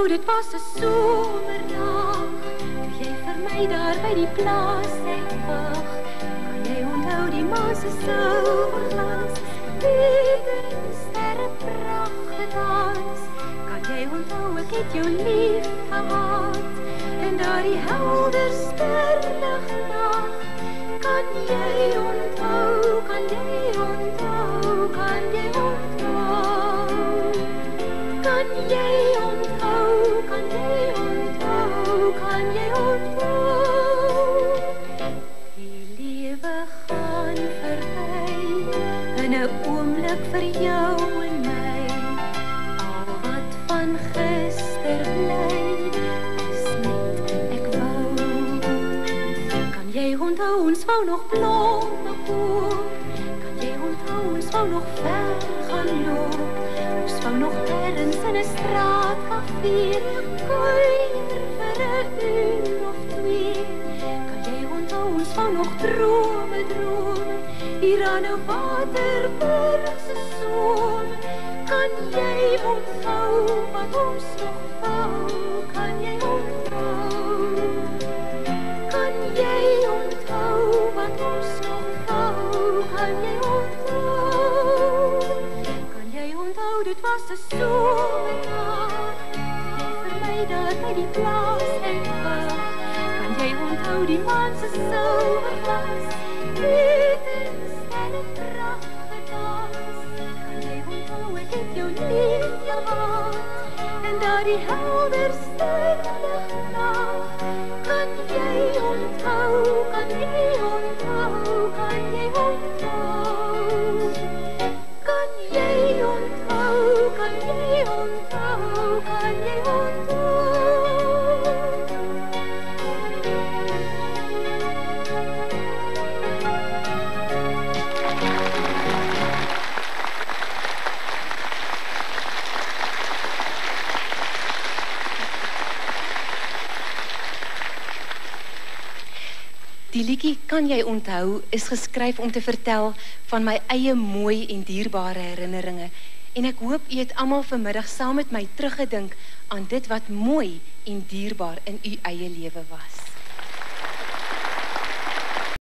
onthou dit was 'n somerdag, toe jy vir my daar by die plaas wag. Kan jy onthou die maan se silverglans, die sterre pragt gedans? Kan jy onthou ek het jou lief gehad, en daardie helder sterlige nag? Kan jy onthou, kan jy onthou, kan jy onthou? Kan jy onthou, kan jy onthou, kan jy onthou? Die lewe gaan verby, in 'n oomblik vir jou en my. Al wat van gister bly, is net ek wou. Kan jy onthou ons wou nog blomme koop? Kan jy onthou ons wou nog ver gaan loop? Ons wou nog ergens in 'n straatkafee kuier vir 'n uur of twee. Kan jy onthou ons wou nog drome droom, hier aan 'n Waterberg se soem? Kan jy onthou wat ons nog wou? Kan jy onthou? Kan jy onthou wat ons nog wou? Kan jy onthou? Kan jy onthou dit was 'n somerdag, jy vir my daar by die plaas wag. Kan jy onthou die maan se silverglans, die sterre pragt gedans? Kan jy onthou ek het jou lief gehad, en daardie helder sterlige nag? Kan jy onthou, kan jy onthou, kan jy onthou? Kan jy onthou, kan jy onthou, kan jy onthou? Die liedjie Kan jy onthou is geskryf om te vertel van my eie mooi en dierbare herinneringe. En ek hoop u het almal vanmiddag saam met my teruggedink aan dit wat mooi en dierbaar in u eie lewe was.